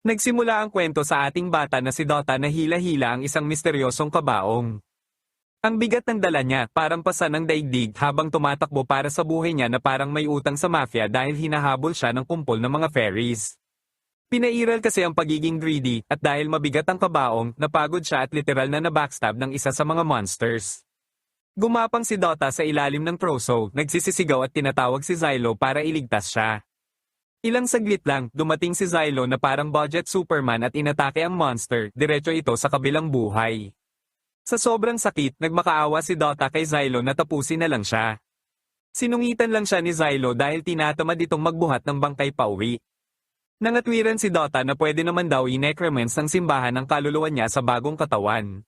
Nagsimula ang kwento sa ating bata na si Dota na hila-hila ang isang misteryosong kabaong. Ang bigat ng dala niya, parang pasan ng daigdig habang tumatakbo para sa buhay niya na parang may utang sa mafia dahil hinahabol siya ng kumpol ng mga fairies. Pinairal kasi ang pagiging greedy at dahil mabigat ang kabaong, napagod siya at literal na nabackstab ng isa sa mga monsters. Gumapang si Dota sa ilalim ng troso, nagsisisigaw at tinatawag si Zylo para iligtas siya. Ilang saglit lang, dumating si Zylo na parang budget Superman at inatake ang monster, diretso ito sa kabilang buhay. Sa sobrang sakit, nagmakaawa si Dota kay Zylo na tapusin na lang siya. Sinungitan lang siya ni Zylo dahil tinatamad itong magbuhat ng bangkay pauwi. Nangatwiran si Dota na pwede naman daw i-necromance ng simbahan ang kaluluwa niya sa bagong katawan.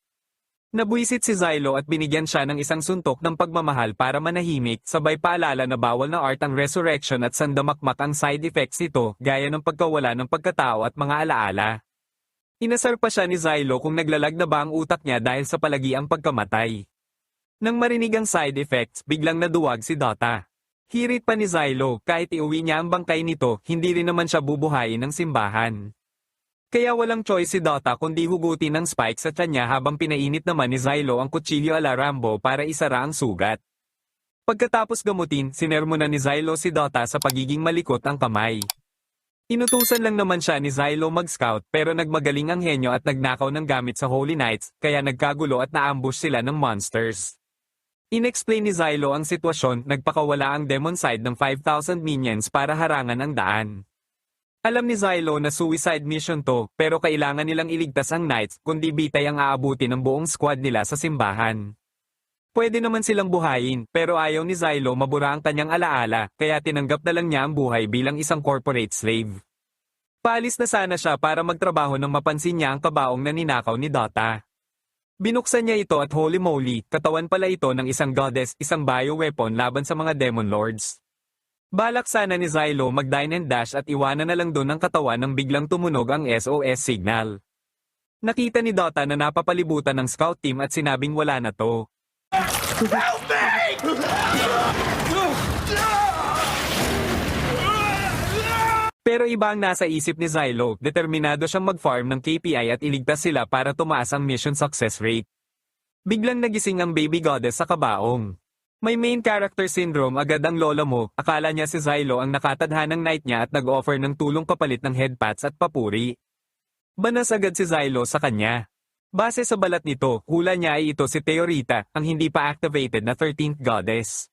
Nabuisit si Zylo at binigyan siya ng isang suntok ng pagmamahal para manahimik, sabay paalala na bawal na art ang resurrection at sandamakmak ang side effects nito, gaya ng pagkawala ng pagkatao at mga alaala. Inasar pa siya ni Zylo kung naglalag na ba ang utak niya dahil sa palagiang pagkamatay. Nang marinig ang side effects, biglang naduwag si Dota. Hirit pa ni Zylo, kahit iuwi niya ang bangkay nito, hindi rin naman siya bubuhayin ng simbahan. Kaya walang choice si Dota kundi hugutin ng spike sa kanya habang pinainit naman ni Zylo ang kutsilyo ala Rambo para isara ang sugat. Pagkatapos gamutin, sinermonan ni Zylo si Dota sa pagiging malikot ang kamay. Inutusan lang naman siya ni Zylo mag-scout pero nagmagaling ang henyo at nagnakaw ng gamit sa Holy Knights, kaya nagkagulo at naambush sila ng monsters. Inexplain ni Zylo ang sitwasyon, nagpakawala ang demon side ng 5,000 minions para harangan ang daan. Alam ni Zylo na suicide mission to, pero kailangan nilang iligtas ang Knights, kundi bitay ang aabuti ng buong squad nila sa simbahan. Pwede naman silang buhayin, pero ayaw ni Zylo mabura ang kanyang alaala, kaya tinanggap na lang niya ang buhay bilang isang corporate slave. Paalis na sana siya para magtrabaho nang mapansin niya ang kabaong na ninakaw ni Dota. Binuksan niya ito at holy moly, katawan pala ito ng isang goddess, isang bioweapon laban sa mga demon lords. Balak sana ni Zylo mag-dine and dash at iwanan na lang doon ang katawan nang biglang tumunog ang SOS signal. Nakita ni Dota na napapalibutan ng scout team at sinabing wala na to. Help me! Pero iba ang nasa isip ni Zylo, determinado siyang mag-farm ng KPI at iligtas sila para tumaas ang mission success rate. Biglang nagising ang baby goddess sa kabaong. May main character syndrome agad ang lola mo, akala niya si Zylo ang nakatadhanang knight niya at nag-offer ng tulong kapalit ng headpats at papuri. Banas agad si Zylo sa kanya. Base sa balat nito, hula niya ay ito si Theorita, ang hindi pa activated na 13th goddess.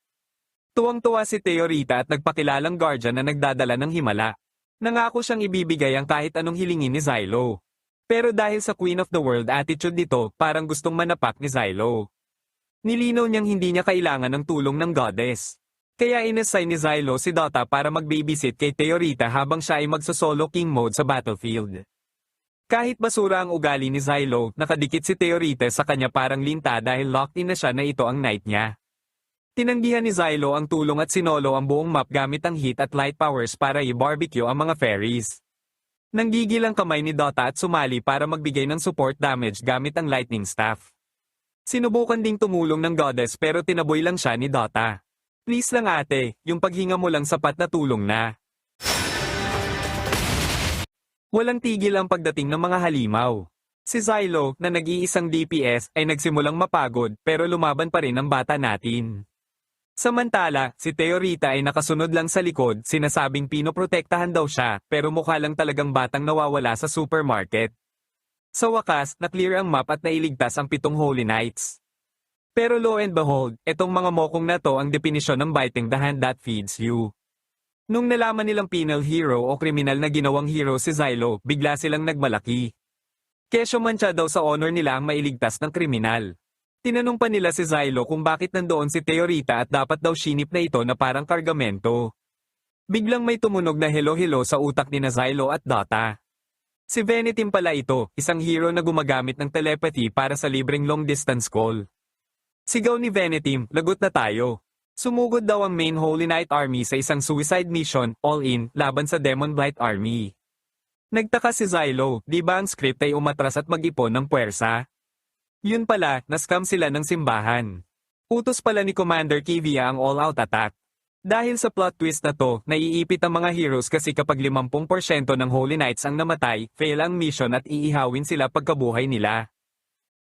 Tuwang-tuwa si Theorita at nagpakilalang guardian na nagdadala ng himala. Nangako siyang ibibigay ang kahit anong hilingin ni Zylo. Pero dahil sa Queen of the World attitude nito, parang gustong manapak ni Zylo. Nilinaw niyang hindi niya kailangan ng tulong ng goddess. Kaya inassign ni Zylo si Dota para mag-babysit kay Theorita habang siya ay magso-solo king mode sa battlefield. Kahit basura ang ugali ni Zylo, nakadikit si Theorita sa kanya parang linta dahil locked in na siya na ito ang knight niya. Tinanggihan ni Zylo ang tulong at sinolo ang buong map gamit ang heat at light powers para i-barbecue ang mga fairies. Nanggigil ang kamay ni Dota at sumali para magbigay ng support damage gamit ang lightning staff. Sinubukan ding tumulong ng goddess pero tinaboy lang siya ni Dota. Please lang ate, yung paghinga mo lang sapat na tulong na. Walang tigil ang pagdating ng mga halimaw. Si Zylo, na nag-iisang DPS, ay nagsimulang mapagod pero lumaban pa rin ang bata natin. Samantala, si Theorita ay nakasunod lang sa likod, sinasabing pinoprotektahan daw siya, pero mukha lang talagang batang nawawala sa supermarket. Sa wakas, na-clear ang map at nailigtas ang 7 Holy Knights. Pero lo and behold, etong mga mokong na to ang definisyon ng biting the hand that feeds you. Nung nalaman nilang penal hero o kriminal na ginawang hero si Zylo, bigla silang nagmalaki. Kesyo man siya daw sa honor nila ang mailigtas ng kriminal. Tinanong pa nila si Zylo kung bakit nandoon si Theorita at dapat daw shinip na ito na parang kargamento. Biglang may tumunog na hello-hello sa utak ni Zylo at Dota. Si Venetim pala ito, isang hero na gumagamit ng telepathy para sa libreng long-distance call. Sigaw ni Venetim, lagot na tayo. Sumugod daw ang main Holy Knight Army sa isang suicide mission, all-in, laban sa Demon Blight Army. Nagtaka si Zylo, di ba ang script ay umatras at mag-ipon ng puwersa? Yun pala, na-scam sila ng simbahan. Utos pala ni Commander Kivia ang all-out attack. Dahil sa plot twist na to, naiipit ang mga heroes kasi kapag 50% ng Holy Knights ang namatay, fail ang mission at iihawin sila pagkabuhay nila.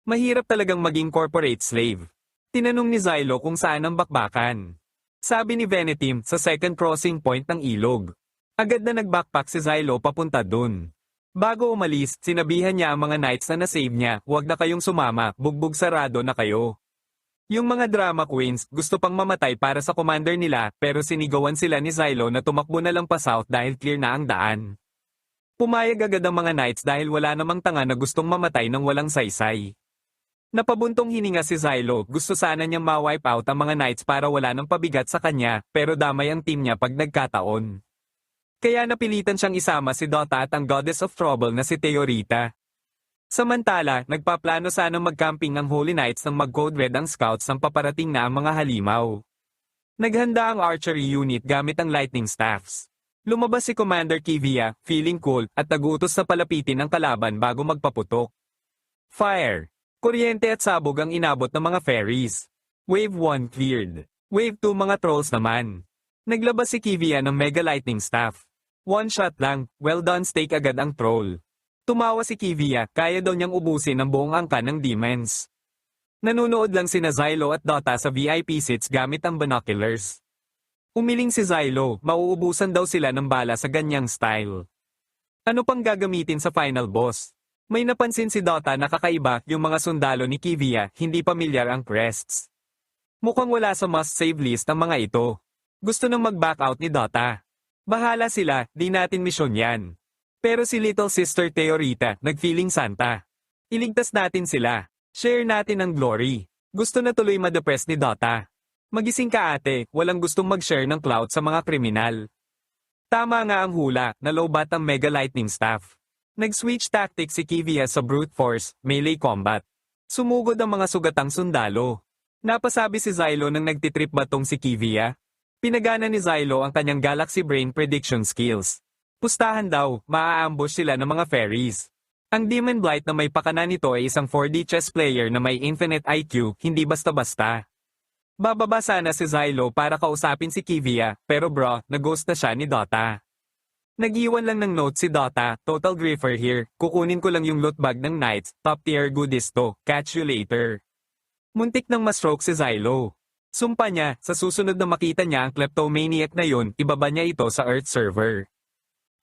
Mahirap talagang maging corporate slave. Tinanong ni Zylo kung saan ang bakbakan. Sabi ni Venetim sa second crossing point ng ilog. Agad na nag-backpack si Zylo papunta dun. Bago umalis, sinabihan niya ang mga knights na nasave niya, huwag na kayong sumama, bugbog sarado na kayo. Yung mga drama queens, gusto pang mamatay para sa commander nila, pero sinigawan sila ni Zylo na tumakbo na lang pa south dahil clear na ang daan. Pumayag agad ang mga knights dahil wala namang tanga na gustong mamatay ng walang saysay. Napabuntong hininga si Zylo, gusto sana niyang ma-wipe out ang mga knights para wala nang pabigat sa kanya, pero damay ang team niya pag nagkataon. Kaya napilitan siyang isama si Dota at ang Goddess of Trouble na si Theorita. Samantala, nagpaplano sanang mag-camping ang Holy Knights nang mag-code red ang scouts ng paparating na ang mga halimaw. Naghanda ang archery unit gamit ang lightning staffs. Lumabas si Commander Kivia, feeling cool, at nagutos na palapitin ang kalaban bago magpaputok. Fire! Kuryente at sabog ang inabot ng mga fairies. Wave 1 cleared. Wave 2 mga trolls naman. Naglabas si Kivia ng mega lightning staff. One shot lang, well done stake agad ang troll. Tumawa si Kivia, kaya daw niyang ubusin ang buong angka ng demons. Nanunood lang sina Zylo at Dota sa VIP seats gamit ang binoculars. Umiling si Zylo, mauubusan daw sila ng bala sa ganyang style. Ano pang gagamitin sa final boss? May napansin si Dota na kakaiba yung mga sundalo ni Kivia, hindi pamilyar ang crests. Mukhang wala sa must-save list ang mga ito. Gusto nang mag-back out ni Dota. Bahala sila, di natin misyon yan. Pero si Little Sister Theorita, nag-feeling Santa. Iligtas natin sila. Share natin ang glory. Gusto na tuloy ma-depress ni Dota. Magising ka ate, walang gustong mag-share ng clout sa mga kriminal. Tama nga ang hula, nalobat ang Mega Lightning Staff. Nag-switch tactics si Kivia sa brute force, melee combat. Sumugod ang mga sugatang sundalo. Napasabi si Zylo nang nagtitrip batong si Kivia. Pinagana ni Zylo ang kanyang Galaxy Brain prediction skills. Pustahan daw, maa-ambush sila ng mga fairies. Ang Demon Blight na may pakana nito ay isang 4D chess player na may infinite IQ, hindi basta-basta. Bababa sana si Zylo para kausapin si Kivia, pero bro, nag-ghost na siya ni Dota. Nag-iwan lang ng note si Dota, total griefer here, kukunin ko lang yung loot bag ng Knights, top tier goodies to, catch you later. Muntik nang ma-stroke si Zylo. Sumpa niya, sa susunod na makita niya ang kleptomaniac na yun, ibaba niya ito sa Earth server.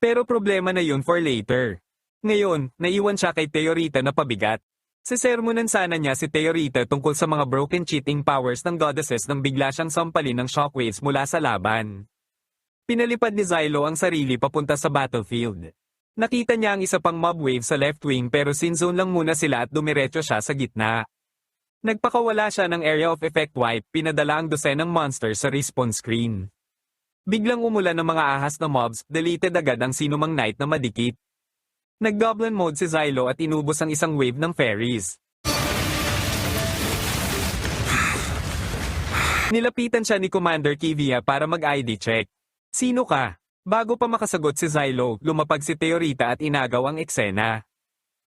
Pero problema na yun for later. Ngayon, naiwan siya kay Theorita na pabigat. Sisermonan sana niya si Theorita tungkol sa mga broken cheating powers ng goddesses nang bigla siyang sampalin ng shockwaves mula sa laban. Pinalipad ni Zylo ang sarili papunta sa battlefield. Nakita niya ang isa pang mob wave sa left wing pero sinzone lang muna sila at dumiretso siya sa gitna. Nagpakawala siya ng area of effect wipe, pinadala ang dosenang monster sa respawn screen. Biglang umulan ng mga ahas na mobs, deleted agad ang sinumang knight na madikit. Nag-goblin mode si Zylo at inubos ang isang wave ng fairies. Nilapitan siya ni Commander Kivia para mag-ID check. Sino ka? Bago pa makasagot si Zylo, lumapag si Theorita at inagaw ang eksena.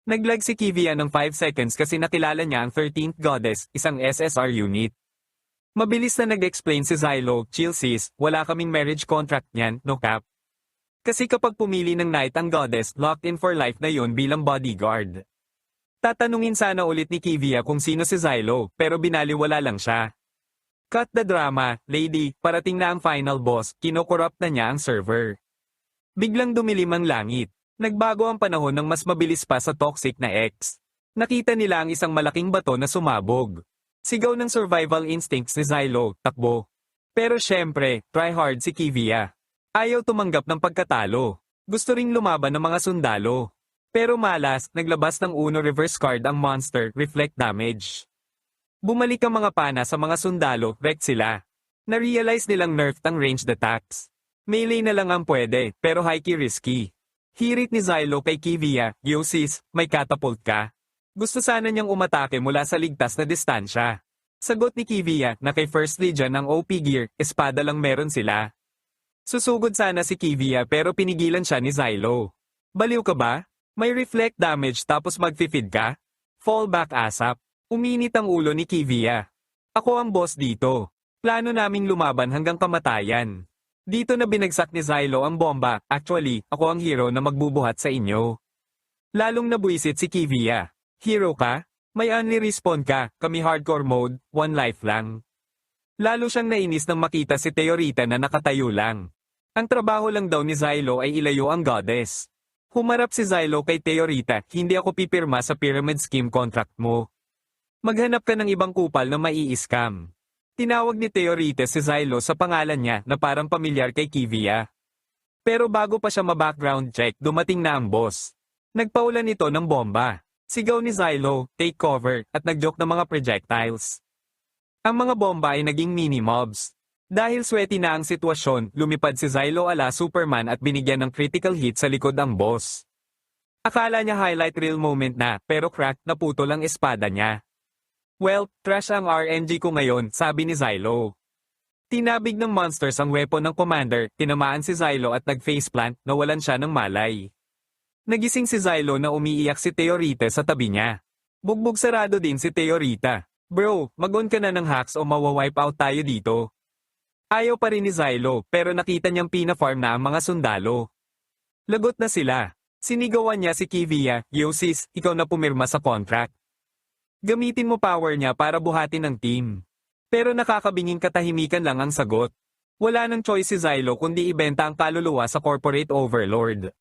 Naglag si Kivia ng 5 seconds kasi nakilala niya ang 13th Goddess, isang SSR unit. Mabilis na nag-explain si Zylo, chill sis, wala kaming marriage contract niyan, no cap. Kasi kapag pumili ng knight ang goddess, locked in for life na yun bilang bodyguard. Tatanungin sana ulit ni Kivia kung sino si Zylo, pero binaliwala lang siya. Cut the drama, lady, parating na ang final boss, kinokorrupt na niya ang server. Biglang dumilim ang langit. Nagbago ang panahon ng mas mabilis pa sa toxic na X. Nakita nila ang isang malaking bato na sumabog. Sigaw ng survival instincts ni Zylo, takbo. Pero syempre, try hard si Kivia. Ayaw tumanggap ng pagkatalo. Gusto ring lumaban ng mga sundalo. Pero malas, naglabas ng uno reverse card ang monster, reflect damage. Bumalik ang mga pana sa mga sundalo, wrecked sila. Na-realize nilang nerfed ang ranged attacks. Melee na lang ang pwede, pero high-key risky. Hirit ni Zylo kay Kivia, yo sis, may catapult ka? Gusto sana niyang umatake mula sa ligtas na distansya. Sagot ni Kivia na kay First Legion ang OP gear, espada lang meron sila. Susugod sana si Kivia pero pinigilan siya ni Zylo. Baliw ka ba? May reflect damage tapos mag-feed ka? Fall back asap. Uminit ang ulo ni Kivia. Ako ang boss dito. Plano naming lumaban hanggang kamatayan. Dito na binagsak ni Zylo ang bomba, actually, ako ang hero na magbubuhat sa inyo. Lalong nabuisit si Kivia. Hero ka? May only respawn ka, kami hardcore mode, one life lang. Lalo siyang nainis nang makita si Teorita na nakatayo lang. Ang trabaho lang daw ni Zylo ay ilayo ang goddess. Humarap si Zylo kay Teorita, hindi ako pipirma sa pyramid scheme contract mo. Maghanap ka ng ibang kupal na mai-scam. Tinawag ni Teorita si Zylo sa pangalan niya na parang pamilyar kay Kivia. Pero bago pa siya ma-background check, dumating na ang boss. Nagpaulan ito ng bomba. Sigaw ni Zylo, take cover, at nagjoke ng mga projectiles. Ang mga bomba ay naging mini-mobs. Dahil swerte na ang sitwasyon, lumipad si Zylo ala Superman at binigyan ng critical hit sa likod ang boss. Akala niya highlight reel moment na, pero crack, naputol ang espada niya. Well, trash ang RNG ko ngayon, sabi ni Zylo. Tinabig ng monsters ang weapon ng commander, tinamaan si Zylo at nag-faceplant, nawalan siya ng malay. Nagising si Zylo na umiiyak si Teorita sa tabi niya. Bugbog sarado din si Teorita. Bro, mag-on ka na ng hacks o mawawipe out tayo dito. Ayaw pa rin ni Zylo, pero nakita niyang pina-farm na ang mga sundalo. Lagot na sila. Sinigawan niya si Kivia, "Yo sis, ikaw na pumirma sa contract. Gamitin mo power niya para buhatin ang team." Pero nakakabinging katahimikan lang ang sagot. Wala nang choice si Zylo kundi ibenta ang kaluluwa sa corporate overlord.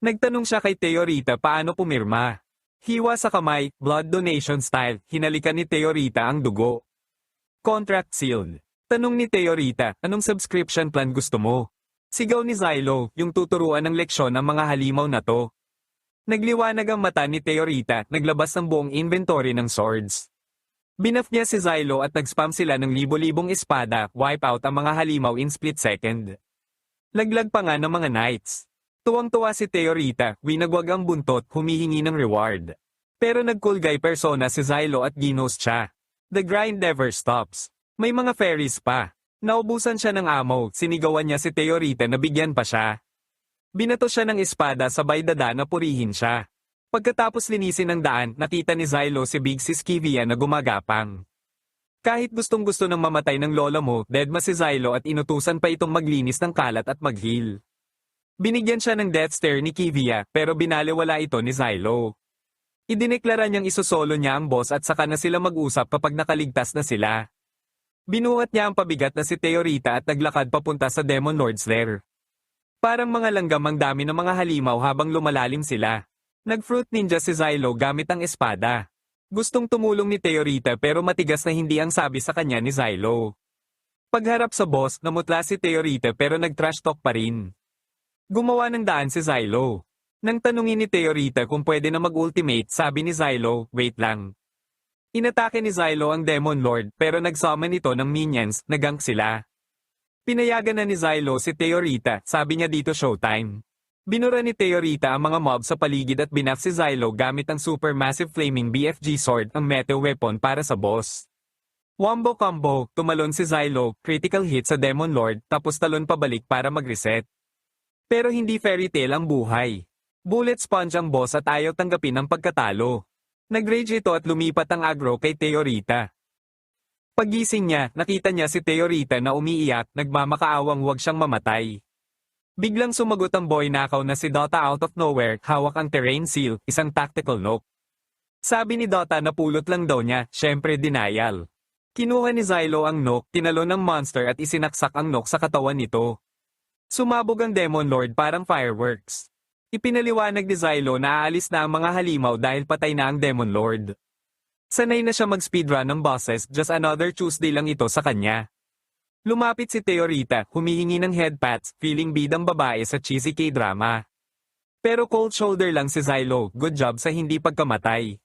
Nagtanong siya kay Teorita paano pumirma. Hiwa sa kamay, blood donation style, hinalikan ni Teorita ang dugo. Contract sealed. Tanong ni Teorita, anong subscription plan gusto mo? Sigaw ni Zylo, yung tuturuan ng leksyon ng mga halimaw na to. Nagliwanag ang mata ni Teorita, naglabas ng buong inventory ng swords. Binaf niya si Zylo at nag-spam sila ng libo-libong espada, wipe out ang mga halimaw in split second. Laglag pa nga ng mga knights. Tuwang-tuwa si Teorita, winagwag ang buntot, humihingi ng reward. Pero nag-cool guy persona si Zylo at ginos siya. The grind never stops. May mga fairies pa. Naubusan siya ng ammo, sinigawan niya si Teorita na bigyan pa siya. Binato siya ng espada sabay dada na purihin siya. Pagkatapos linisin ang daan, nakita ni Zylo si Big Sis Kivia na gumagapang. Kahit gustong-gusto ng mamatay ng lola mo, deadma si Zylo at inutusan pa itong maglinis ng kalat at mag-heal. Binigyan siya ng death stare ni Kivia, pero binaliwala ito ni Zylo. Idineklara niyang isosolo niya ang boss at saka na sila mag-usap kapag nakaligtas na sila. Binuhat niya ang pabigat na si Teorita at naglakad papunta sa Demon Lord's lair. Parang mga langgam ang dami ng mga halimaw habang lumalalim sila. Nag-fruit ninja si Zylo gamit ang espada. Gustong tumulong ni Teorita pero matigas na hindi ang sabi sa kanya ni Zylo. Pagharap sa boss, namutla si Teorita pero nag-trash talk pa rin. Gumawa ng daan si Zylo. Nang tanungin ni Teorita kung pwede na mag-ultimate, sabi ni Zylo, wait lang. Inatake ni Zylo ang Demon Lord pero nag-summon ito ng minions, nagank sila. Pinayagan na ni Zylo si Teorita, sabi niya dito showtime. Binura ni Teorita ang mga mob sa paligid at binaf si Zylo gamit ang supermassive flaming BFG sword, ang meta weapon para sa boss. Wombo combo, tumalon si Zylo, critical hit sa Demon Lord, tapos talon pabalik para mag-reset. Pero hindi fairy tale ang buhay. Bullet sponge ang boss at ayaw tanggapin ang pagkatalo. Nag-rage ito at lumipat ang aggro kay Teorita. Paggising niya, nakita niya si Teorita na umiiyak, nagmamakaawang huwag siyang mamatay. Biglang sumagot ang boy nakaw na si Dota out of nowhere, hawak ang terrain seal, isang tactical nuke. Sabi ni Dota na pulot lang daw niya, syempre denial. Kinuha ni Zylo ang nuke, tinalo ng monster at isinaksak ang nuke sa katawan nito. Sumabog ang Demon Lord parang fireworks. Ipinaliwanag ni Zylo na aalis na ang mga halimaw dahil patay na ang Demon Lord. Sanay na siya mag-speedrun ng bosses, just another Tuesday lang ito sa kanya. Lumapit si Teorita, humihingi ng headpats, feeling bidang babae sa cheesy K-drama. Pero cold shoulder lang si Zylo, good job sa hindi pagkamatay.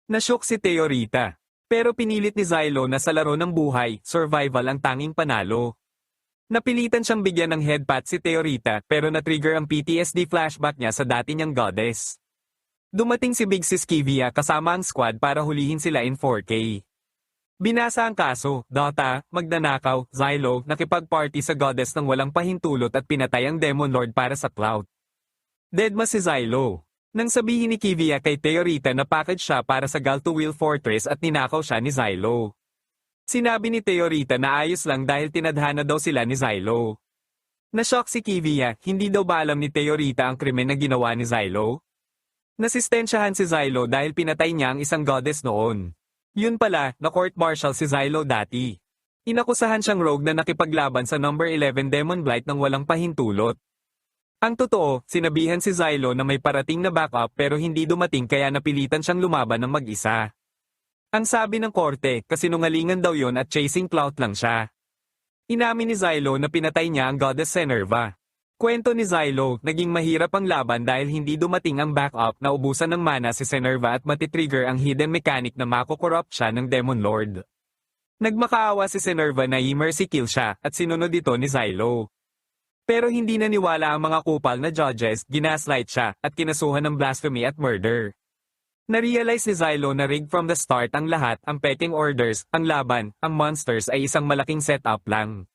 Nashock si Teorita. Pero pinilit ni Zylo na sa laro ng buhay, survival ang tanging panalo. Napilitan siyang bigyan ng headpat si Teorita pero na-trigger ang PTSD flashback niya sa dati niyang goddess. Dumating si Big Sis Kivia kasama ang squad para hulihin sila in 4K. Binasa ang kaso, Dota, magnanakaw, Zylo, nakipag-party sa goddess ng walang pahintulot at pinatay ang Demon Lord para sa clout. Deadma si Zylo. Nang sabihin ni Kivia kay Teorita na package siya para sa Galtuwil Fortress at ninakaw siya ni Zylo. Sinabi ni Teorita na ayos lang dahil tinadhana daw sila ni Zylo. Nashock si Kivia, hindi daw ba alam ni Teorita ang krimen na ginawa ni Zylo? Nasistensyahan si Zylo dahil pinatay niya ang isang goddess noon. Yun pala, na court martial si Zylo dati. Inakusahan siyang rogue na nakipaglaban sa number 11 Demon Blight nang walang pahintulot. Ang totoo, sinabihan si Zylo na may parating na backup pero hindi dumating kaya napilitan siyang lumaban ng mag-isa. Ang sabi ng korte, kasinungalingan daw yon at chasing clout lang siya. Inamin ni Zylo na pinatay niya ang goddess Senerva. Kwento ni Zylo, naging mahirap ang laban dahil hindi dumating ang backup na ubusan ng mana si Senerva at matitrigger ang hidden mechanic na makokorrupt siya ng Demon Lord. Nagmakaawa si Senerva na i-mercy kill siya at sinunod ito ni Zylo. Pero hindi naniwala ang mga kupal na judges, ginaslight siya at kinasuhan ng blasphemy at murder. Narealize ni Zylo na rigged from the start ang lahat, ang pecking orders, ang laban, ang monsters ay isang malaking setup lang.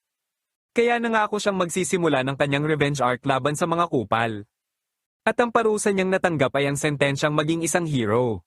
Kaya nangako siyang magsisimula ng kanyang revenge arc laban sa mga kupal. At ang parusa niyang natanggap ay ang sentensyang maging isang hero.